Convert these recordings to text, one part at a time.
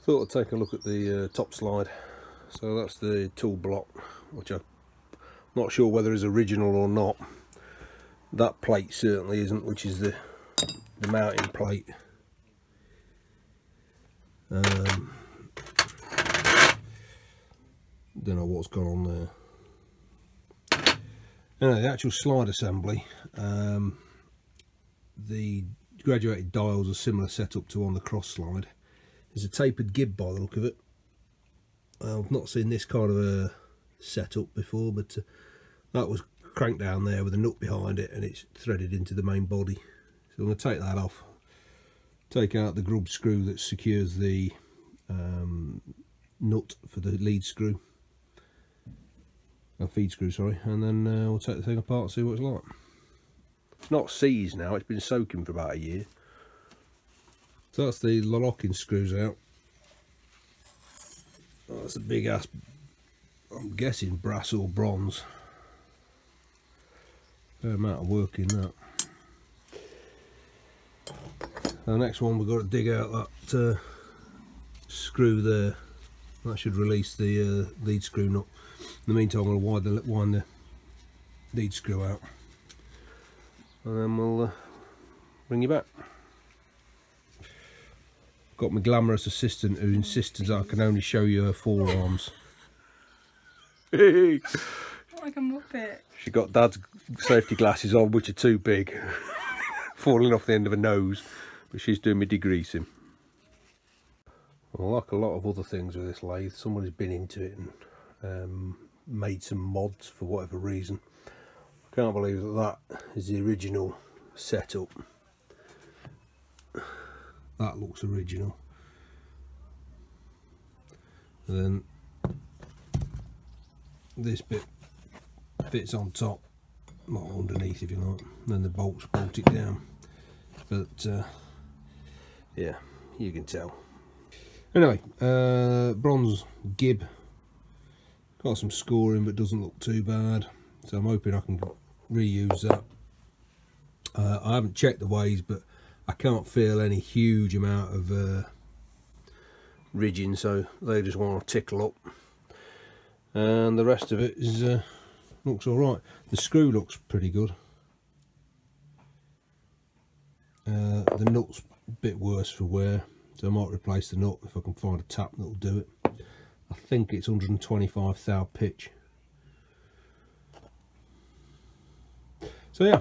Thought I'd take a look at the top slide. So that's the tool block, which I'm not sure whether is original or not. That plate certainly isn't, which is the mounting plate. Don't know what's gone on there. Anyway, the actual slide assembly, the graduated dials are similar setup to on the cross slide. There's a tapered gib by the look of it. I've not seen this kind of a setup before, but that was cranked down there with a nut behind it, and it's threaded into the main body. So I'm going to take that off, take out the grub screw that secures the nut for the lead screw, feed screw, sorry, and then we'll take the thing apart and see what it's like. It's not seized now, it's been soaking for about a year. So that's the locking screws out. Oh, that's a big ass, I'm guessing brass or bronze. Fair amount of work in that. The next one we've got to dig out that screw there. That should release the lead screw nut. In the meantime, we'll wind the lead screw out, and then we'll bring you back. Got my glamorous assistant who insisted I can only show you her forearms. Like a muppet. She got Dad's safety glasses on, which are too big, falling off the end of her nose, but she's doing me degreasing. Well, like a lot of other things with this lathe, somebody's been into it and made some mods for whatever reason. I can't believe that is the original setup. That looks original. And then this bit fits on top, well, underneath if you like, and then the bolts bolt it down. But yeah, you can tell. Anyway, bronze gib, got some scoring but doesn't look too bad, so I'm hoping I can reuse that. I haven't checked the weighs, but I can't feel any huge amount of ridging, so they just want to tickle up, and the rest of it is looks all right. The screw looks pretty good. The nut's a bit worse for wear, so I might replace the nut if I can find a tap that'll do it. I think it's 125 thou pitch. So yeah,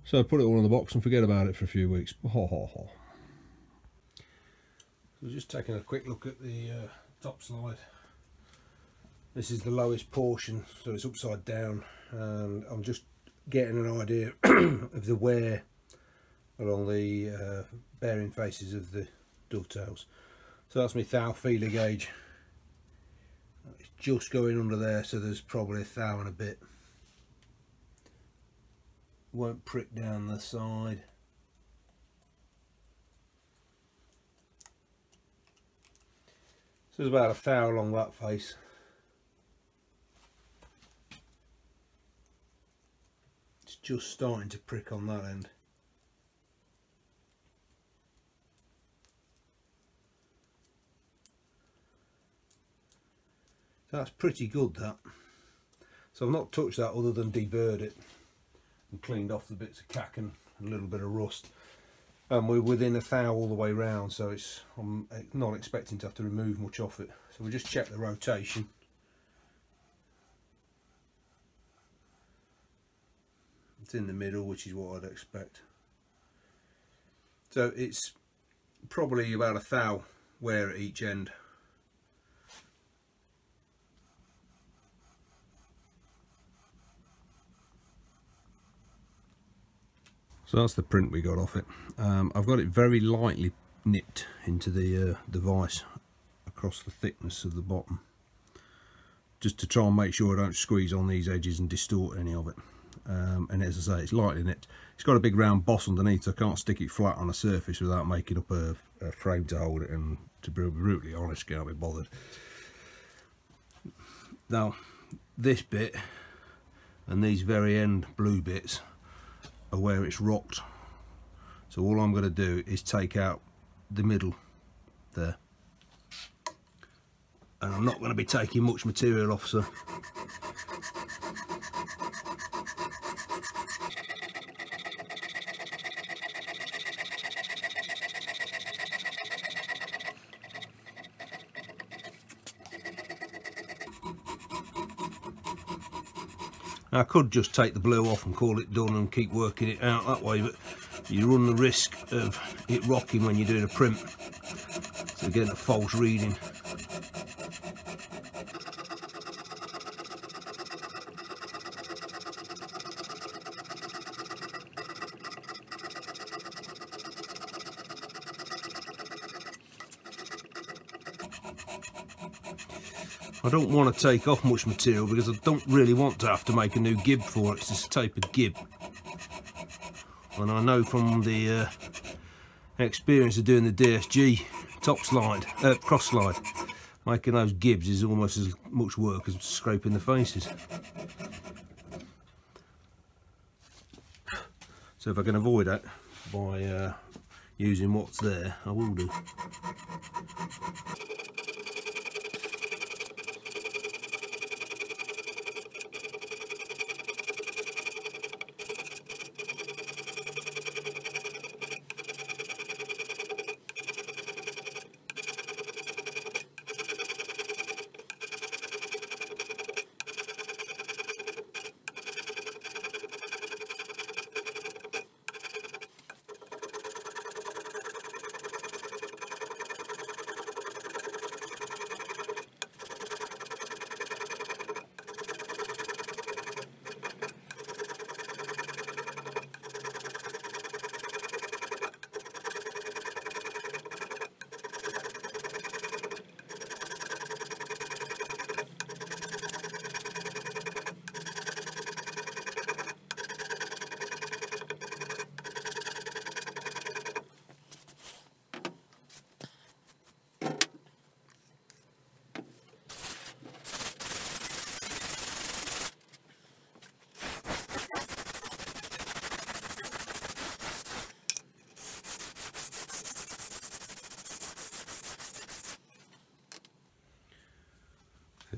so put it all in the box and forget about it for a few weeks. Ho ho ho. So just taking a quick look at the top slide. This is the lowest portion, so it's upside down, and I'm just getting an idea of the wear along the bearing faces of the dovetails. So that's my thou feeler gauge. It's just going under there, so there's probably 1 thou and a bit. Won't prick down the side. So there's about 1 thou along that face. It's just starting to prick on that end. That's pretty good, that. So I've not touched that other than deburred it and cleaned off the bits of cack and a little bit of rust, and we're within 1 thou all the way round, so it's, I'm not expecting to have to remove much off it. So we'll just check the rotation. It's in the middle, which is what I'd expect. So it's probably about 1 thou wear at each end. So that's the print we got off it. I've got it very lightly nipped into the device across the thickness of the bottom, just to try and make sure I don't squeeze on these edges and distort any of it. And as I say, it's lightly nipped. It's got a big round boss underneath, so I can't stick it flat on a surface without making up a frame to hold it, and to be brutally honest, can't be bothered. Now this bit and these very end blue bits are where it's rocked, so all I'm going to do is take out the middle there. And I'm not going to be taking much material off, so I could just take the blue off and call it done and keep working it out that way, but you run the risk of it rocking when you're doing a print, so getting a false reading. I don't want to take off much material because I don't really want to have to make a new gib for it. It's this type of gib, and I know from the experience of doing the DSG top slide, cross slide, making those gibs is almost as much work as scraping the faces. So if I can avoid that by using what's there, I will do.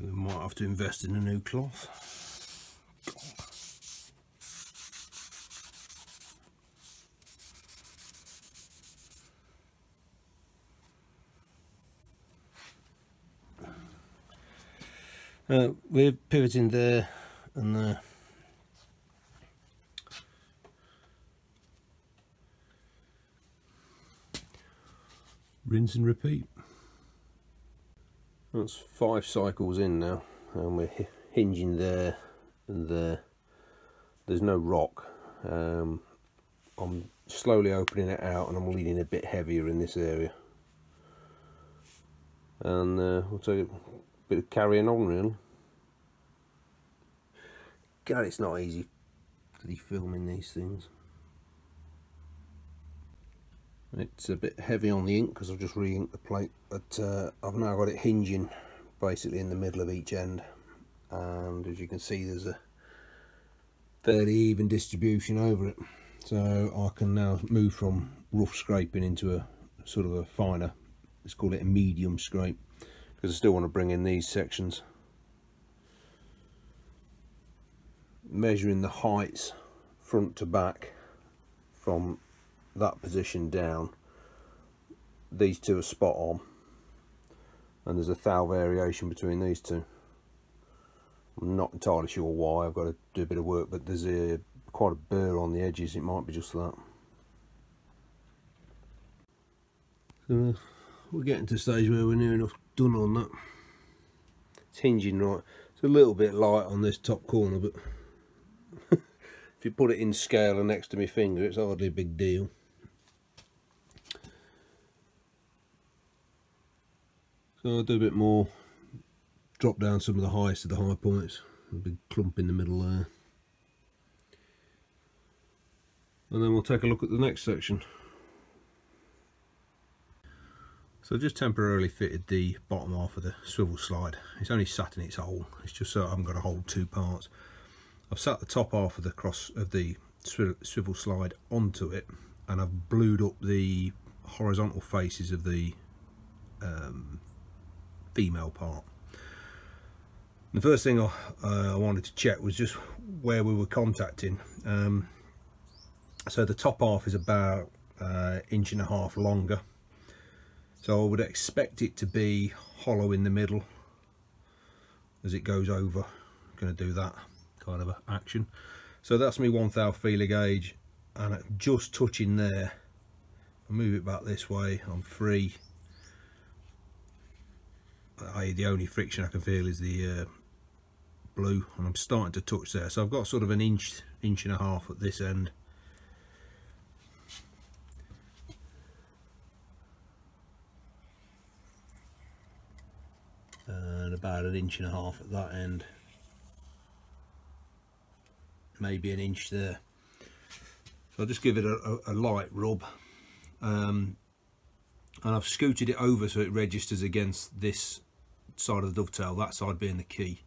We might have to invest in a new cloth. We're pivoting there and there. Rinse and repeat. That's 5 cycles in now, and we're hinging there and there. There's no rock. I'm slowly opening it out and I'm leaning a bit heavier in this area. And we'll take a bit of carrying on really. God, it's not easy to be filming these things. It's a bit heavy on the ink because I've just re-inked the plate, but I've now got it hinging basically in the middle of each end, and as you can see there's a fairly even distribution over it, so I can now move from rough scraping into a sort of a finer, let's call it a medium scrape, because I still want to bring in these sections. Measuring the heights front to back from that position down, these two are spot on, and there's a thou variation between these two. I'm not entirely sure why, I've got to do a bit of work, but there's quite a burr on the edges, it might be just that. So we're getting to a stage where we're near enough done on that. It's hinging right, it's a little bit light on this top corner, but if you put it in scale and next to my finger, it's hardly a big deal. So I'll do a bit more, drop down some of the highest of the high points, a big clump in the middle there. And then we'll take a look at the next section. So I just temporarily fitted the bottom half of the swivel slide. It's only sat in its hole, it's just so I haven't got to hold 2 parts. I've sat the top half of the swivel slide onto it, and I've blued up the horizontal faces of the female part. The first thing I wanted to check was just where we were contacting. So the top half is about 1.5 inches longer, so I would expect it to be hollow in the middle as it goes over. I'm going to do that kind of action. So that's my 1/1000 feeler gauge, and just touching there, I'll move it back this way, I'm free. The only friction I can feel is the blue, and I'm starting to touch there, so I've got sort of 1.5 inches at this end. And about 1.5 inches at that end, maybe 1 inch there. So I'll just give it a light rub, and I've scooted it over so it registers against this side of the dovetail, that side being the key.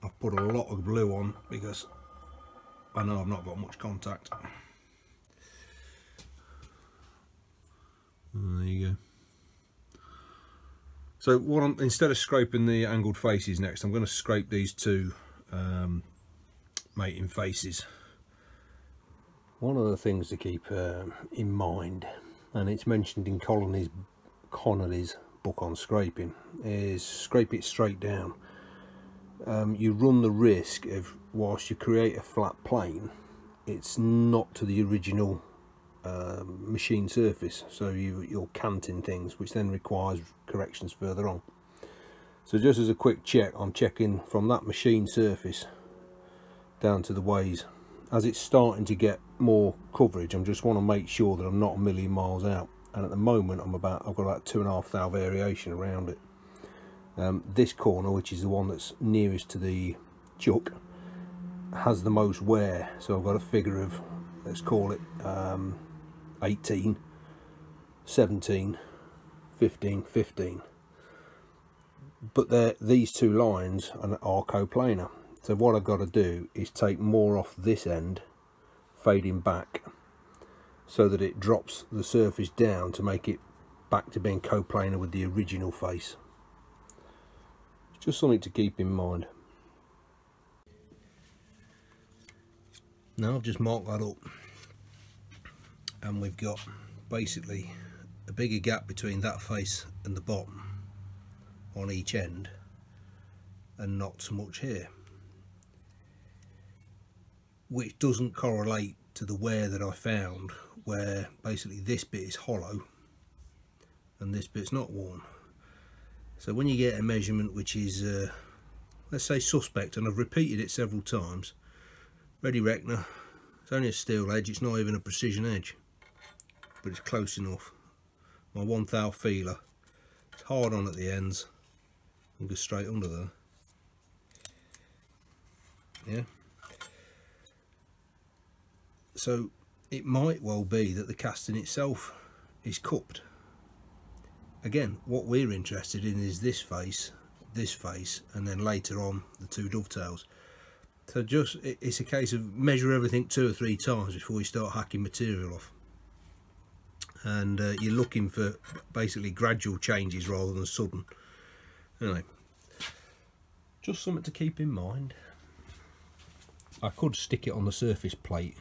I've put a lot of glue on because I know I've not got much contact. There you go. So what instead of scraping the angled faces next, I'm going to scrape these two mating faces. One of the things to keep in mind, and it's mentioned in Connolly's book on scraping, is scrape it straight down. You run the risk of, whilst you create a flat plane, it's not to the original machine surface, so you're canting things, which then requires corrections further on. So just as a quick check, I'm checking from that machine surface down to the ways. As it's starting to get more coverage, I just want to make sure that I'm not a million miles out, and at the moment I've got about 2.5 thou variation around it. This corner, which is the one that's nearest to the chuck, has the most wear, so I've got a figure of, let's call it 18, 17, 15, 15. But these two lines are coplanar, so what I've got to do is take more off this end, fading back, so that it drops the surface down to make it back to being coplanar with the original face. It's just something to keep in mind. Now I've just marked that up, and we've got basically a bigger gap between that face and the bottom on each end, and not so much here, which doesn't correlate to the wear that I found, where basically this bit is hollow and this bit's not worn. So when you get a measurement which is let's say suspect, and I've repeated it several times, Ready Reckoner, it's only a steel edge, it's not even a precision edge, but it's close enough. My 1/1000 feeler, it's hard on at the ends and goes straight under there. Yeah. So it might well be that the casting itself is cupped. Again, what we're interested in is this face, and then later on the two dovetails. So it's a case of measure everything 2 or 3 times before you start hacking material off. And you're looking for basically gradual changes rather than sudden. Anyway, just something to keep in mind. I could stick it on the surface plate,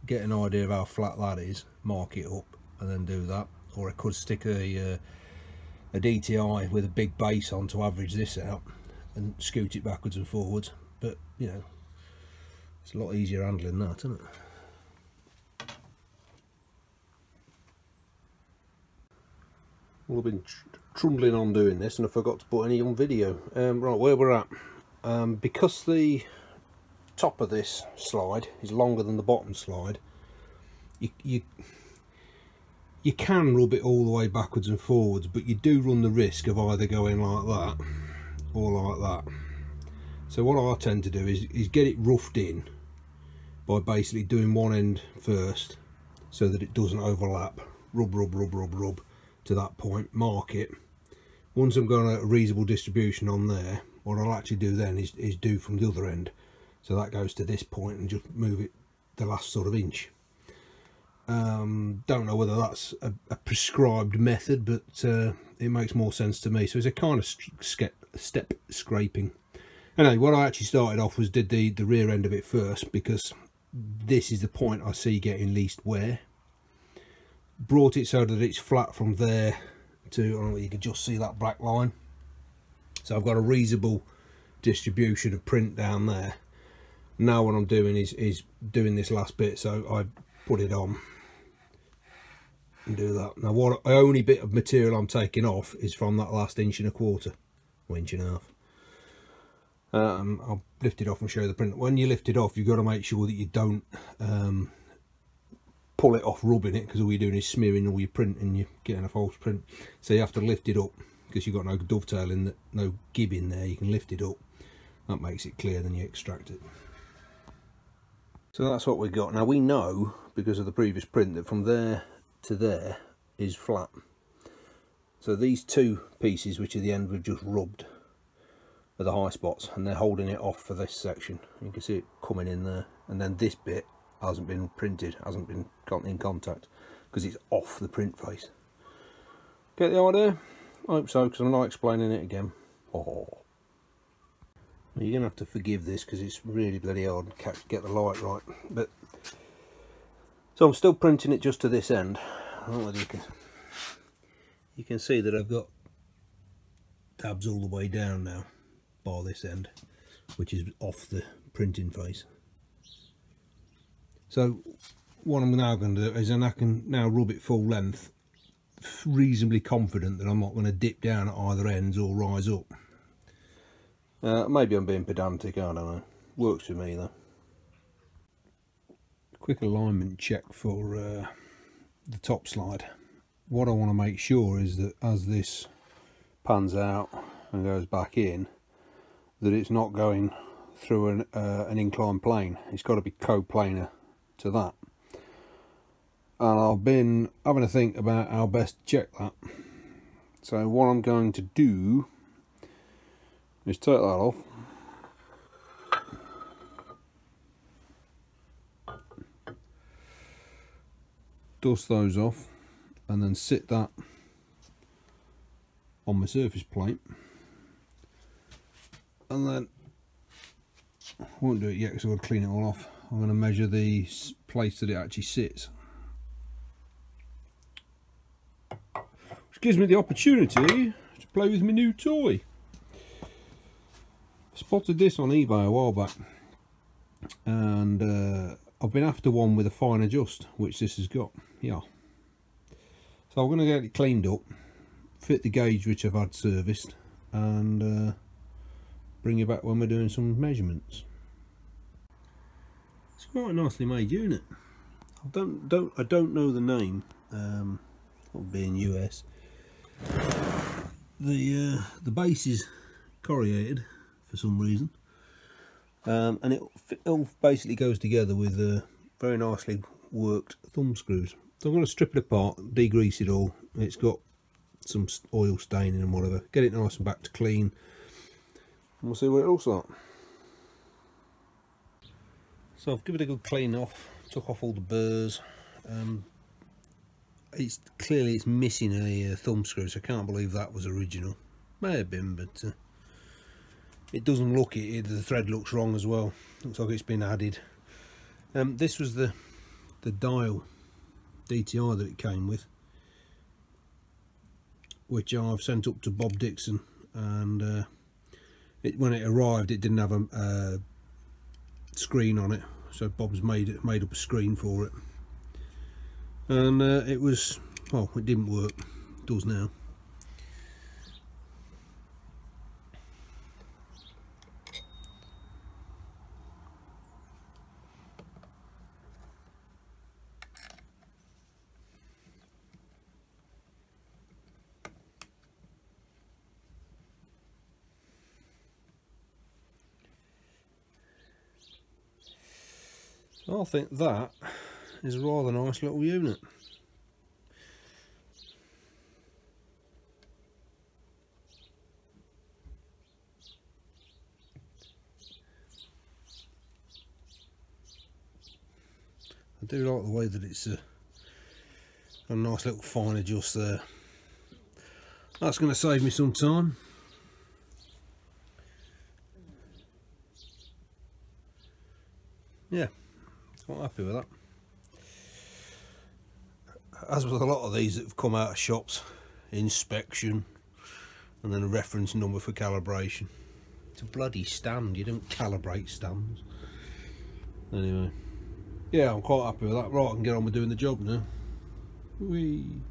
get an idea of how flat that is, mark it up, and then do that. Or I could stick a DTI with a big base on to average this out and scoot it backwards and forwards. But you know, it's a lot easier handling that, isn't it? Well, I've been trundling on doing this and I forgot to put any on video. Right, where we're at, because the top of this slide is longer than the bottom slide, you can rub it all the way backwards and forwards, but you do run the risk of either going like that or like that. So what I tend to do is get it roughed in by basically doing one end first so that it doesn't overlap. Rub, rub, rub, rub, rub to that point, mark it. Once I've got a reasonable distribution on there, what I'll actually do then is do from the other end. So that goes to this point and just move it the last sort of inch. Don't know whether that's a prescribed method, but it makes more sense to me. So it's a kind of step scraping. Anyway, what I actually started off was did the rear end of it first, because this is the point I see getting least wear. Brought it so that it's flat from there to, I don't know, you can just see that black line. So I've got a reasonable distribution of print down there. Now what I'm doing is doing this last bit, so I put it on and do that. Now what the only bit of material I'm taking off is from that last 1.25 inches, or 1.5 inches. I'll lift it off and show you the print. When you lift it off, you've got to make sure that you don't pull it off rubbing it, because all you're doing is smearing all your print and you're getting a false print. So you have to lift it up, because you've got no dovetail in that, no gib in there. You can lift it up, that makes it clear, then you extract it. So that's what we got. Now we know, because of the previous print, that from there to there is flat. So these two pieces, which are the end we've just rubbed, are the high spots, and they're holding it off for this section. You can see it coming in there, and then this bit hasn't been printed, hasn't been in contact, because it's off the print face. Get the idea? I hope so, because I'm not explaining it again. Oh. You're going to have to forgive this, because it's really bloody hard to get the light right. But so I'm still printing it just to this end. I don't know whether you can see that I've got tabs all the way down now, bar this end, which is off the printing face. So what I'm now going to do is, I can now rub it full length, reasonably confident that I'm not going to dip down at either ends or rise up. Maybe I'm being pedantic, I don't know. Works for me though. Quick alignment check for the top slide. What I want to make sure is that as this pans out and goes back in, that it's not going through an inclined plane. It's got to be co-planar to that. And I've been having a think about how best to check that. So what I'm going to do is take that off, dust those off, and then sit that on my surface plate, and then I won't do it yet because I've got to clean it all off. I'm going to measure the place that it actually sits, which gives me the opportunity to play with my new toy. Spotted this on eBay a while back, and I've been after one with a fine adjust, which this has got. Yeah, so I'm going to get it cleaned up, fit the gauge which I've had serviced, and bring it back when we're doing some measurements. It's quite a nicely made unit. I don't know the name. It'll be in US. The base is corrugated for some reason, and it all basically goes together with very nicely worked thumb screws. So I'm going to strip it apart, degrease it all. It's got some oil staining and whatever. Get it nice and back to clean, and we'll see what it looks like. So I've given it a good clean off, took off all the burrs. It's clearly missing a thumb screw, so I can't believe that was original. May have been, but it doesn't look it. The thread looks wrong as well. Looks like it's been added. This was the dial DTI that it came with, which I've sent up to Bob Dixon, and when it arrived it didn't have a screen on it, so Bob's made up a screen for it, and it was, well, it didn't work. It does now. I think that is a rather nice little unit. I do like the way that it's A nice little fine adjust there. That's going to save me some time. Yeah, quite happy with that. As with a lot of these that have come out of shops, inspection and then a reference number for calibration. It's a bloody stand, you don't calibrate stands. Anyway, yeah, I'm quite happy with that. Right, I can get on with doing the job now. Whee!